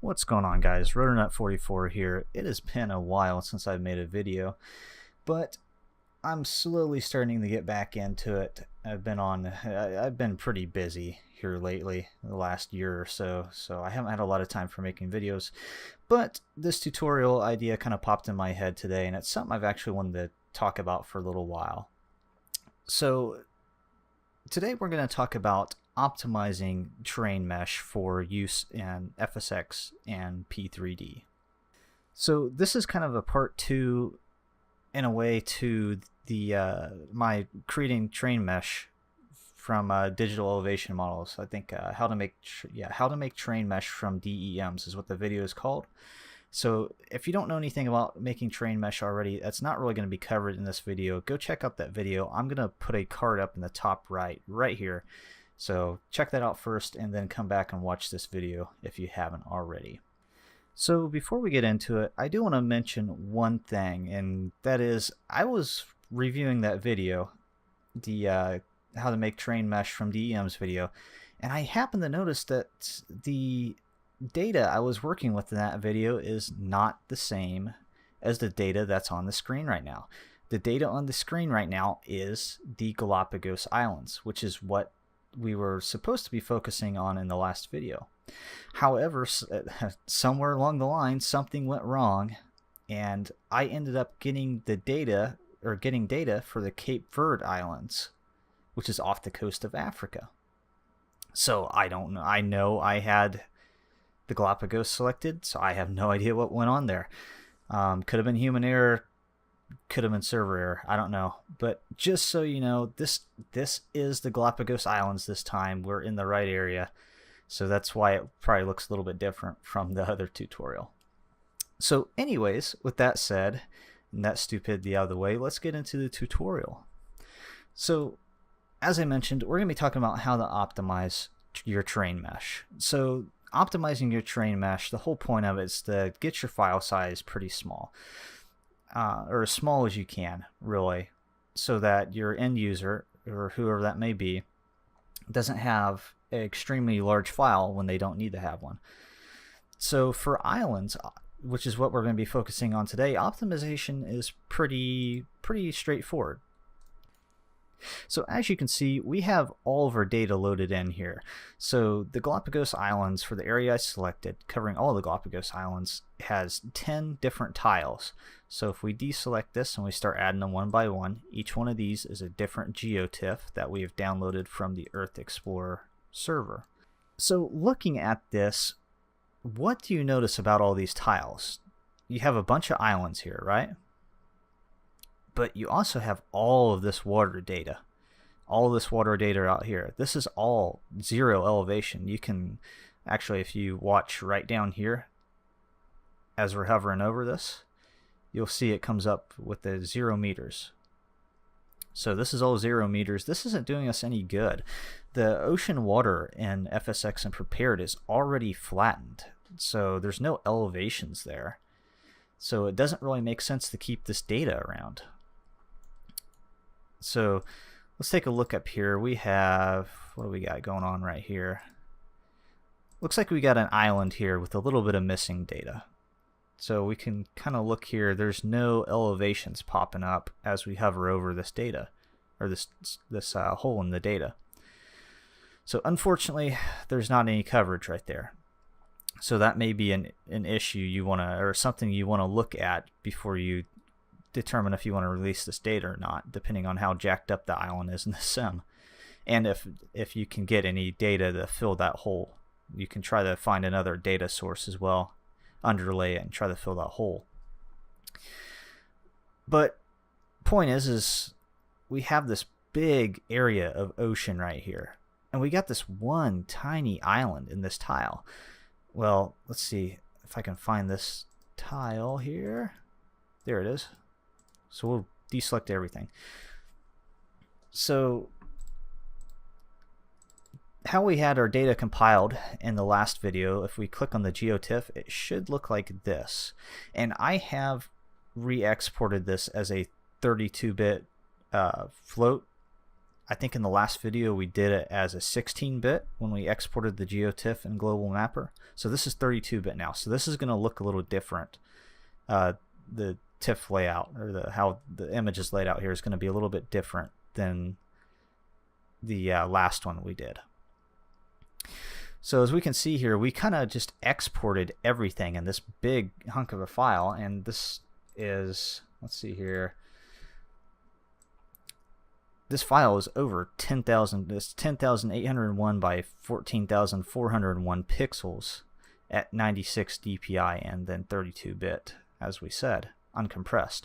What's going on, guys? RotorNut44 here. It has been a while since I've made a video, but I'm slowly starting to get back into it. I've been pretty busy here lately, the last year or so, I haven't had a lot of time for making videos. But this tutorial idea kind of popped in my head today, and it's something I've actually wanted to talk about for a little while. So today we're going to talk about optimizing terrain mesh for use in FSX and P3D. So this is kind of a part two, in a way, to the my creating terrain mesh from digital elevation models. I think how to make terrain mesh from DEMs is what the video is called. So if you don't know anything about making terrain mesh already, that's not really going to be covered in this video. Go check out that video. I'm going to put a card up in the top right here. So check that out first and then come back and watch this video if you haven't already. So before we get into it, I do want to mention one thing, and that is I was reviewing that video, the how to make terrain mesh from DEMs video, and I happened to notice that the data I was working with in that video is not the same as the data that's on the screen right now. The data on the screen right now is the Galapagos Islands, which is what we were supposed to be focusing on in the last video. However, somewhere along the line something went wrong, and I ended up getting the data, or getting data for the Cape Verde Islands, which is off the coast of Africa. So I don't know. I know I had the Galapagos selected, so I have no idea what went on there. Could have been human error, could have been server error, I don't know. But just so you know, this is the Galapagos Islands this time. We're in the right area, so that's why it probably looks a little bit different from the other tutorial. So anyways, with that said, and that stupidity out of the way, let's get into the tutorial. So as I mentioned, we're going to be talking about how to optimize your terrain mesh. So optimizing your terrain mesh, the whole point of it is to get your file size pretty small, or as small as you can, really, so that your end user, or whoever that may be, doesn't have an extremely large file when they don't need to have one. So for islands, which is what we're going to be focusing on today, optimization is pretty straightforward. So as you can see, we have all of our data loaded in here. So the Galapagos Islands, for the area I selected, covering all the Galapagos Islands, has 10 different tiles. So if we deselect this and we start adding them one by one, each one of these is a different geotiff that we have downloaded from the Earth Explorer server. So looking at this, what do you notice about all these tiles? You have a bunch of islands here, right? But you also have all of this water data. All of this water data out here. This is all zero elevation. You can actually, if you watch right down here, as we're hovering over this, you'll see it comes up with the 0 meters. So this is all 0 meters. This isn't doing us any good. The ocean water in FSX and Prepared is already flattened, so there's no elevations there. So it doesn't really make sense to keep this data around. So let's take a look up here. We have, what do we got going on right here? Looks like we got an island here with a little bit of missing data. So we can kind of look here. There's no elevations popping up as we hover over this data, or this hole in the data. So unfortunately, there's not any coverage right there. So that may be an issue you want to, or something you want to look at before you determine if you want to release this data or not, depending on how jacked up the island is in the sim, and if you can get any data to fill that hole. You can try to find another data source as well, underlay it, and try to fill that hole. But point is we have this big area of ocean right here, and we got this one tiny island in this tile. Well, let's see if I can find this tile here. There it is. So we'll deselect everything. So how we had our data compiled in the last video, if we click on the geotiff, it should look like this. And I have re-exported this as a 32-bit float. I think in the last video we did it as a 16-bit when we exported the GeoTIFF and Global Mapper. So this is 32-bit now. So this is going to look a little different. The TIFF layout, or how the image is laid out here, is going to be a little bit different than the last one we did. So as we can see here, we kind of just exported everything in this big hunk of a file, and this is, let's see here, this file is over 10,000. It's 10,801 by 14,401 pixels at 96 dpi and then 32-bit, as we said, uncompressed.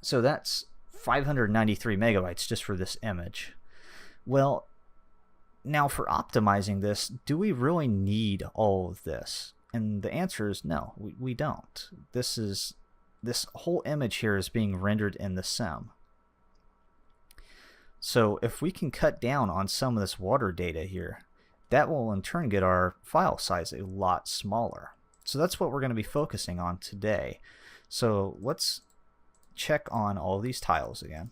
So that's 593 megabytes just for this image. Well, now for optimizing this, do we really need all of this? And the answer is no, we don't. This whole image here is being rendered in the sim. So if we can cut down on some of this water data here, that will in turn get our file size a lot smaller. So that's what we're going to be focusing on today. So let's check on all these tiles again.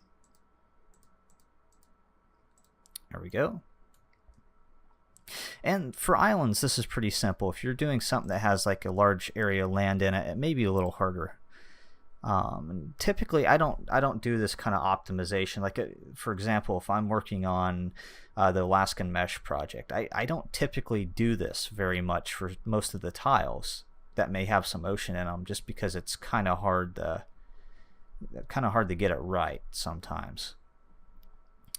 There we go. And for islands, this is pretty simple. If you're doing something that has like a large area of land in it, it may be a little harder. Typically, I don't do this kind of optimization. Like, for example, if I'm working on the Alaskan Mesh project, I don't typically do this very much for most of the tiles that may have some ocean in them, just because it's kind of hard to get it right sometimes.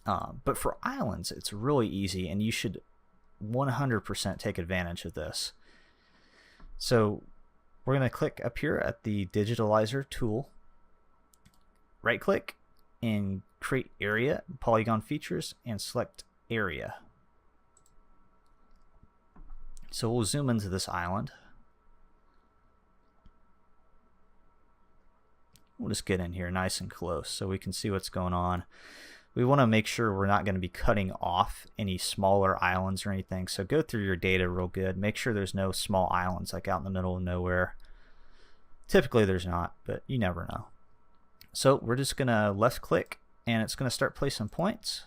But for islands, it's really easy, and you should 100% take advantage of this. So we're going to click up here at the digitalizer tool, right click and create area, polygon features, and select area. So we'll zoom into this island. We'll just get in here nice and close so we can see what's going on. We want to make sure we're not going to be cutting off any smaller islands or anything. So go through your data real good. Make sure there's no small islands like out in the middle of nowhere. Typically there's not, but you never know. So we're just going to left click and it's going to start placing points.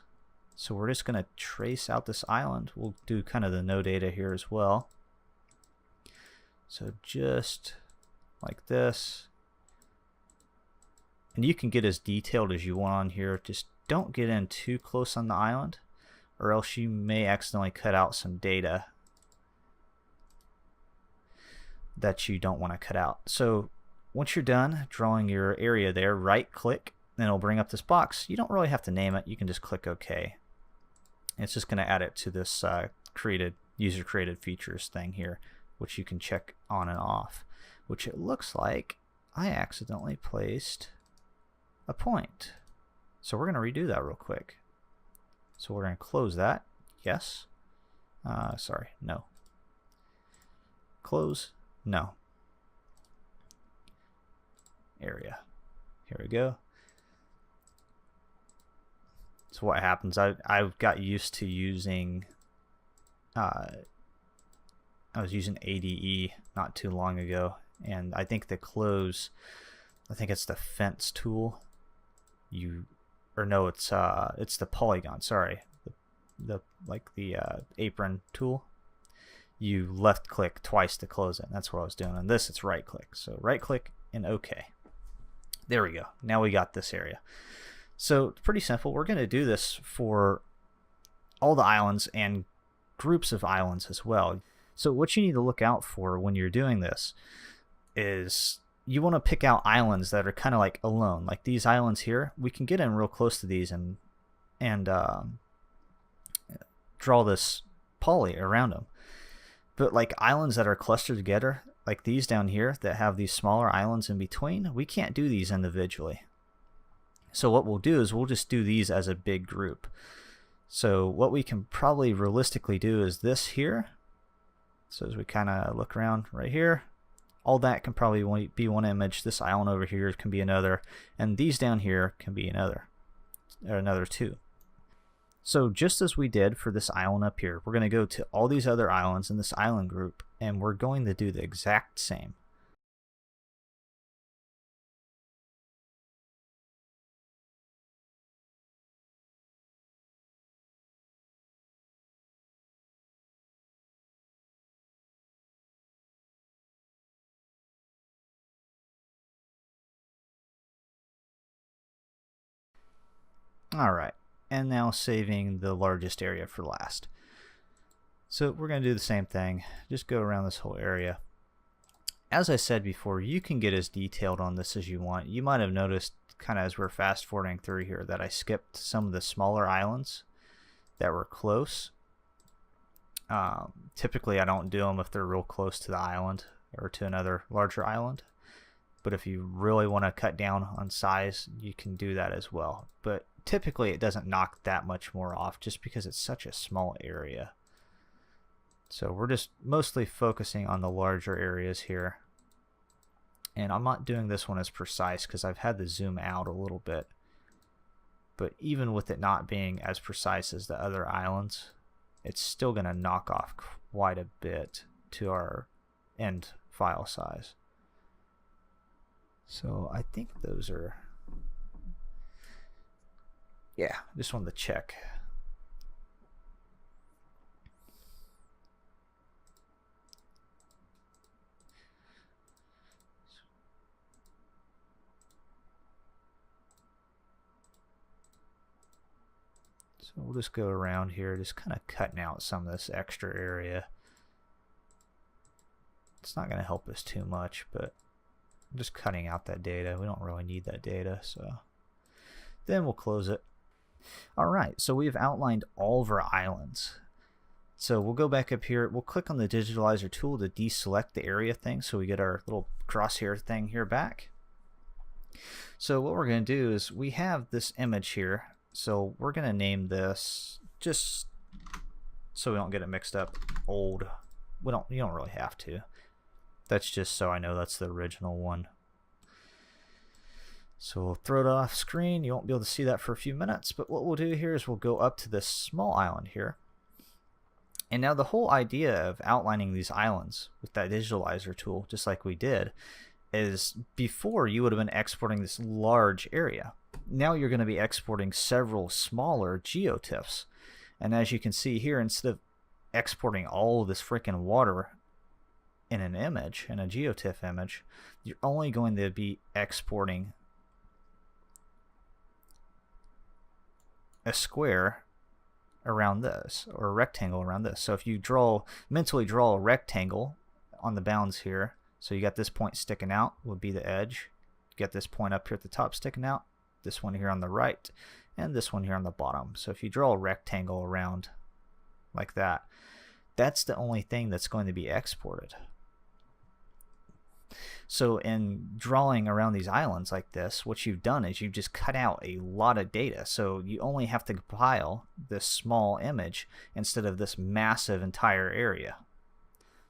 So we're just going to trace out this island. We'll do kind of the no data here as well. So just like this. And you can get as detailed as you want on here. Just don't get in too close on the island, or else you may accidentally cut out some data that you don't want to cut out. So once you're done drawing your area there, right click, then it'll bring up this box. You don't really have to name it. You can just click OK. It's just going to add it to this user created features thing here, which you can check on and off, which it looks like I accidentally placed a point. So we're going to redo that real quick. So we're going to close that. Yes. Sorry. No. Close. No. Area. Here we go. So what happens, I've got used to using, I was using ADE not too long ago, and I think the close, I think it's the fence tool. Or no, it's the polygon. Sorry, the apron tool. You left click twice to close it. That's what I was doing. And this, it's right click. So right click and OK. There we go. Now we got this area. So it's pretty simple. We're going to do this for all the islands and groups of islands as well. So what you need to look out for when you're doing this is you want to pick out islands that are kind of like alone, like these islands here. We can get in real close to these and draw this poly around them. But like islands that are clustered together, like these down here that have these smaller islands in between, we can't do these individually. So what we'll do is we'll just do these as a big group. So what we can probably realistically do is this here. So as we kind of look around right here, all that can probably be one image. This island over here can be another, and these down here can be another two. So just as we did for this island up here, we're going to go to all these other islands in this island group, and we're going to do the exact same. Alright, and now saving the largest area for last. So we're going to do the same thing, just go around this whole area. As I said before, you can get as detailed on this as you want. You might have noticed kind of as we're fast forwarding through here that I skipped some of the smaller islands that were close. Typically I don't do them if they're real close to the island or to another larger island. But if you really want to cut down on size, you can do that as well. But typically it doesn't knock that much more off just because it's such a small area. So we're just mostly focusing on the larger areas here. And I'm not doing this one as precise because I've had to zoom out a little bit. But even with it not being as precise as the other islands, it's still going to knock off quite a bit to our end file size. So I think those are, yeah, just wanted to check. So we'll just go around here, just kind of cutting out some of this extra area. It's not going to help us too much, but I'm just cutting out that data. We don't really need that data, so then we'll close it. Alright, so we've outlined all of our islands. So we'll go back up here, we'll click on the digitalizer tool to deselect the area thing so we get our little crosshair thing here back. So what we're going to do is we have this image here, so we're going to name this, just so we don't get it mixed up, old. You don't really have to. That's just so I know that's the original one. So we'll throw it off screen. You won't be able to see that for a few minutes, but what we'll do here is we'll go up to this small island here. And now the whole idea of outlining these islands with that digitalizer tool, just like we did, is before you would have been exporting this large area. Now you're going to be exporting several smaller geotiffs. And as you can see here, instead of exporting all of this freaking water in an image, in a geotiff image, you're only going to be exporting a square around this, or a rectangle around this. So if you mentally draw a rectangle on the bounds here, so you got this point sticking out would be the edge. You got this point up here at the top sticking out, this one here on the right, and this one here on the bottom. So if you draw a rectangle around like that, that's the only thing that's going to be exported. So in drawing around these islands like this, what you've done is you've just cut out a lot of data. So you only have to compile this small image instead of this massive entire area.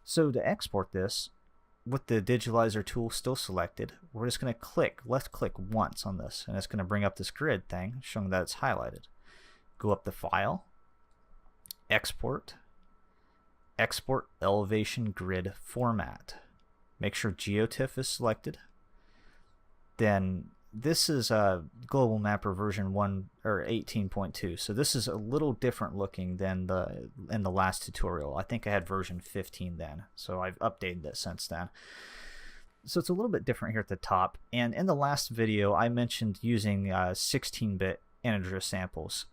So to export this, with the digitalizer tool still selected, we're just going to left click once on this, and it's going to bring up this grid thing showing that it's highlighted. Go up to File, Export, Export Elevation Grid Format. Make sure GeoTIFF is selected. Then this is a Global Mapper version 1 or 18.2. So this is a little different looking than in the last tutorial. I think I had version 15 then, so I've updated it since then. So it's a little bit different here at the top. And in the last video, I mentioned using 16-bit integer samples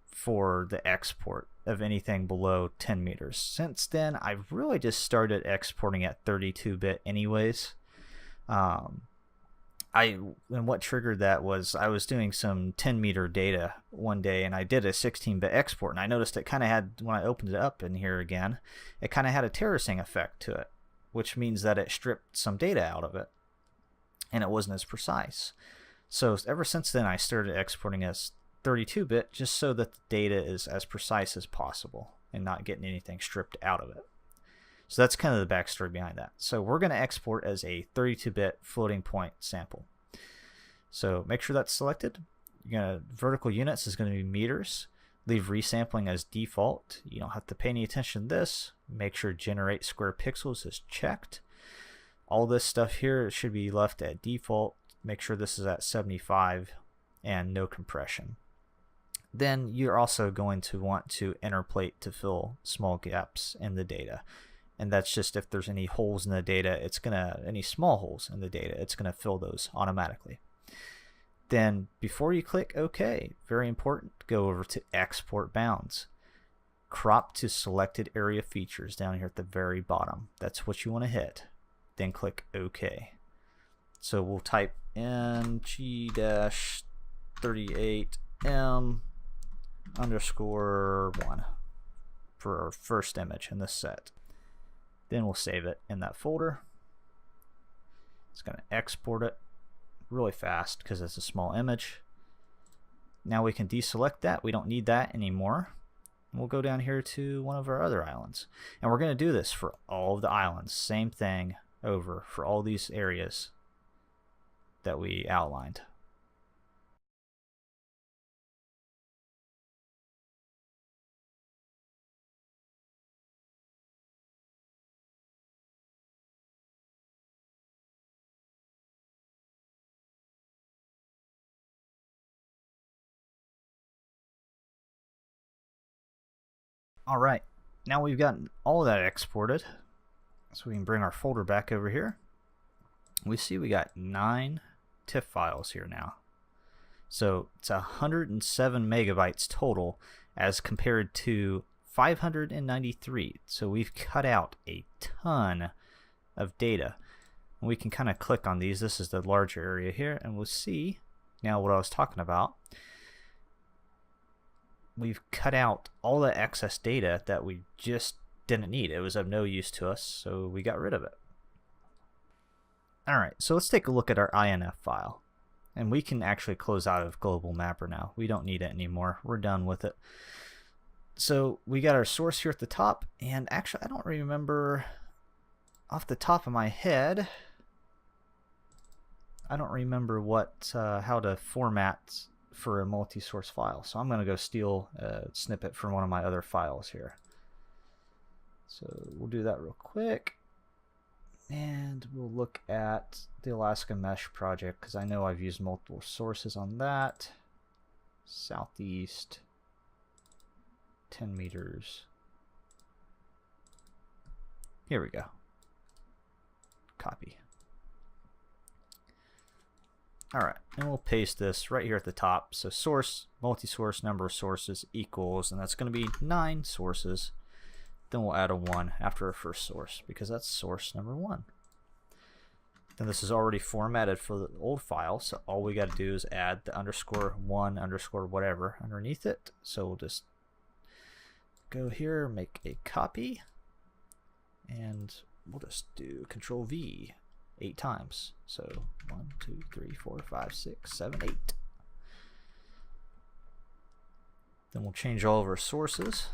for the export of anything below 10 meters. Since then, I've really just started exporting at 32-bit anyways. And what triggered that was I was doing some 10-meter data one day, and I did a 16-bit export, and I noticed it kind of had, when I opened it up in here again, it kind of had a terracing effect to it, which means that it stripped some data out of it, and it wasn't as precise. So ever since then, I started exporting as 32-bit just so that the data is as precise as possible and not getting anything stripped out of it. So that's kind of the backstory behind that. So we're going to export as a 32-bit floating point sample. So make sure that's selected. You're gonna, vertical units is going to be meters. Leave resampling as default. You don't have to pay any attention to this. Make sure generate square pixels is checked. All this stuff here should be left at default. Make sure this is at 75 and no compression. Then you're also going to want to interpolate to fill small gaps in the data. And that's just if there's any holes in the data, any small holes in the data, it's gonna fill those automatically. Then before you click OK, very important, go over to Export Bounds. Crop to selected area features down here at the very bottom. That's what you want to hit. Then click OK. So we'll type in G-38M_1 for our first image in this set. Then we'll save it in that folder. It's going to export it really fast because it's a small image. Now we can deselect that. We don't need that anymore. We'll go down here to one of our other islands. And we're going to do this for all of the islands. Same thing over for all these areas that we outlined. Alright, now we've gotten all of that exported, so we can bring our folder back over here. We see we got 9 TIFF files here now. So it's 107 megabytes total as compared to 593. So we've cut out a ton of data. And we can kind of click on these. This is the larger area here, and we'll see now what I was talking about. We've cut out all the excess data that we just didn't need. It was of no use to us, so we got rid of it. Alright, so let's take a look at our INF file. And we can actually close out of Global Mapper now. We don't need it anymore. We're done with it. So we got our source here at the top, and actually I don't remember off the top of my head. I don't remember what how to format for a multi-source file. So I'm going to go steal a snippet from one of my other files here. So we'll do that real quick. And we'll look at the Alaska Mesh project because I know I've used multiple sources on that. Southeast, 10 meters. Here we go. Copy. Alright, and we'll paste this right here at the top. So source, multi-source, number of sources equals, and that's going to be 9 sources. Then we'll add a 1 after our first source because that's source number 1. Then this is already formatted for the old file, so all we got to do is add the _1 _ whatever underneath it. So we'll just go here, make a copy, and we'll just do Control V 8 times. So 1, 2, 3, 4, 5, 6, 7, 8. Then we'll change all of our sources.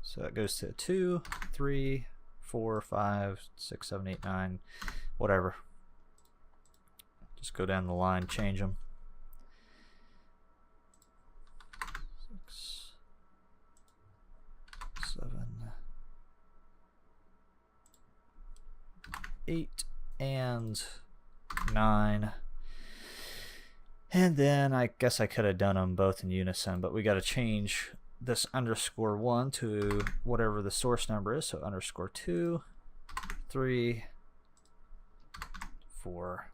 So that goes to 2, 3, 4, 5, 6, 7, 8, 9, whatever. Just go down the line, change them. 6, 7, 8, and 9. And then I guess I could have done them both in unison, but we got to change this _1 to whatever the source number is. So _2, 3, 4.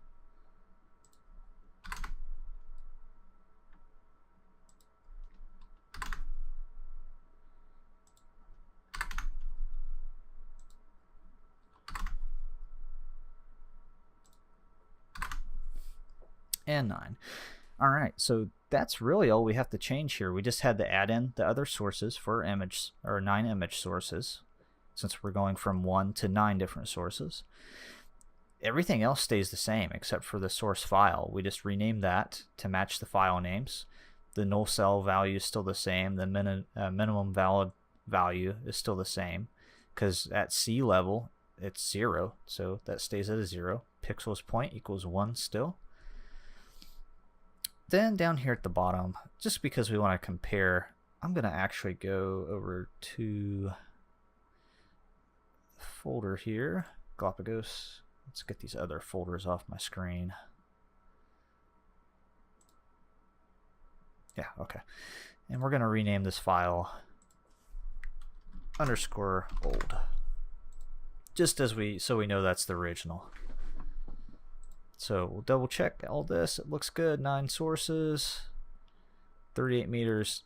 And 9. All right, so that's really all we have to change here. We just had to add in the other sources for image, or 9 image sources, since we're going from 1 to 9 different sources. Everything else stays the same except for the source file. We just renamed that to match the file names. The null cell value is still the same. The minimum valid value is still the same because at sea level it's 0, so that stays at a 0. Pixels point equals 1 still. Then down here at the bottom, just because we want to compare, I'm going to actually go over to folder here, Galapagos. Let's get these other folders off my screen. Yeah, okay. And we're going to rename this file _old. Just as so we know that's the original. So we'll double check all this. It looks good. 9 sources, 38 meters.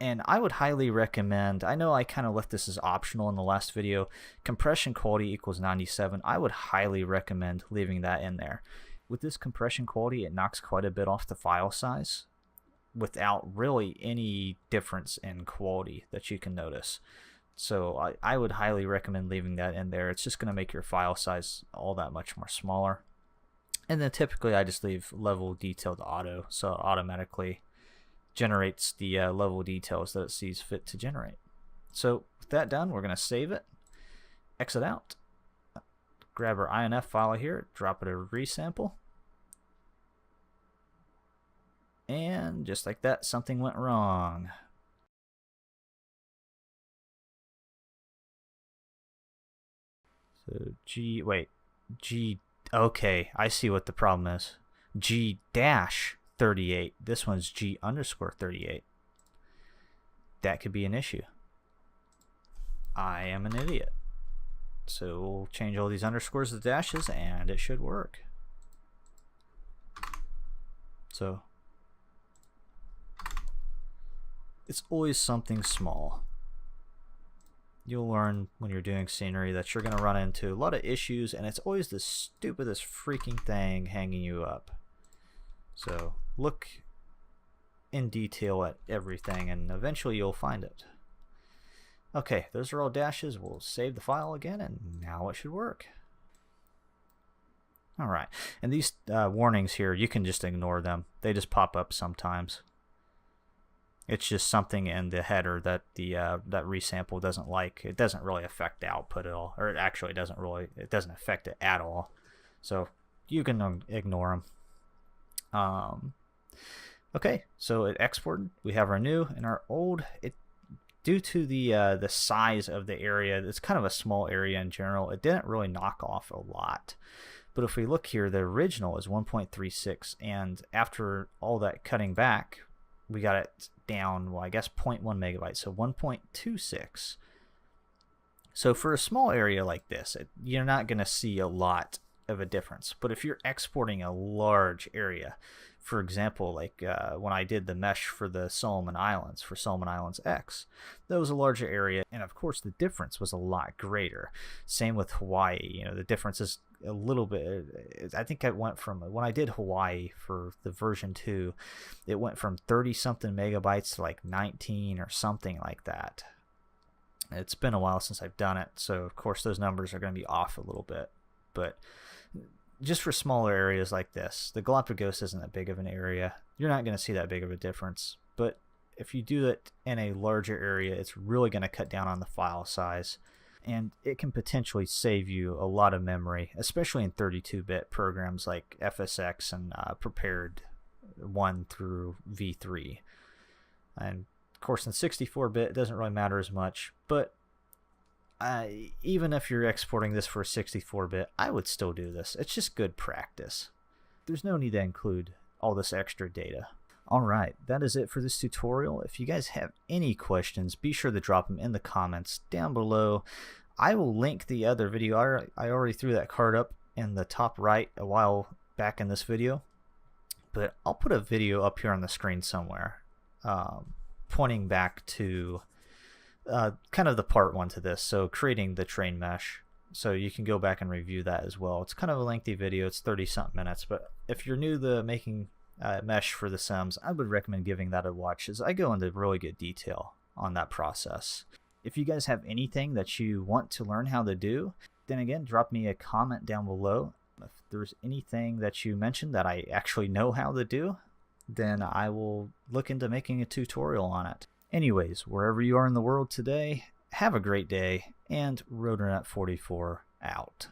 And I would highly recommend, I know I kind of left this as optional in the last video, compression quality equals 97. I would highly recommend leaving that in there. With this compression quality, it knocks quite a bit off the file size without really any difference in quality that you can notice. So I would highly recommend leaving that in there. It's just going to make your file size all that much more smaller. And then typically I just leave level detail to auto, so it automatically generates the level details that it sees fit to generate. So with that done, we're going to save it, exit out, grab our INF file here, drop it a resample, and just like that, something went wrong. So okay, I see what the problem is. G-38. This one's G_38. That could be an issue. I am an idiot. So we'll change all these underscores to dashes and it should work. So it's always something small. You'll learn when you're doing scenery that you're going to run into a lot of issues, and it's always the stupidest freaking thing hanging you up. So look in detail at everything and eventually you'll find it. Okay, those are all dashes. We'll save the file again and now it should work. Alright, and these warnings here, you can just ignore them. They just pop up sometimes. It's just something in the header that the that resample doesn't like. It doesn't really affect the output at all, or it actually doesn't affect it at all. So you can ignore them. Okay, so it exported. We have our new and our old. Due to the size of the area, it's kind of a small area in general. It didn't really knock off a lot. But if we look here, the original is 1.36, and after all that cutting back, we got it down, well, I guess 0.1 megabytes, so 1.26. So for a small area like this, you're not going to see a lot of a difference. But if you're exporting a large area, for example, like when I did the mesh for the Solomon Islands, for Solomon Islands X, that was a larger area, and of course the difference was a lot greater. Same with Hawaii. You know, the difference is a little bit. I think I went from, when I did Hawaii for the version 2, it went from 30 something megabytes to like 19 or something like that. It's been a while since I've done it, so of course those numbers are going to be off a little bit. But just for smaller areas like this, the Galapagos isn't that big of an area. You're not going to see that big of a difference. But if you do it in a larger area, it's really going to cut down on the file size. And it can potentially save you a lot of memory, especially in 32-bit programs like FSX and Prepared 1 through V3. And of course in 64-bit it doesn't really matter as much, but even if you're exporting this for 64-bit, I would still do this. It's just good practice. There's no need to include all this extra data. Alright, that is it for this tutorial. If you guys have any questions, be sure to drop them in the comments down below. I will link the other video. I already threw that card up in the top right a while back in this video, but I'll put a video up here on the screen somewhere pointing back to kind of the part 1 to this, so creating the train mesh. So you can go back and review that as well. It's kind of a lengthy video. It's 30-something minutes, but if you're new to making mesh for the Sims, I would recommend giving that a watch, as I go into really good detail on that process. If you guys have anything that you want to learn how to do, then again, drop me a comment down below. If there's anything that you mentioned that I actually know how to do, then I will look into making a tutorial on it. Anyways, wherever you are in the world today, have a great day, and RotorNet44 out.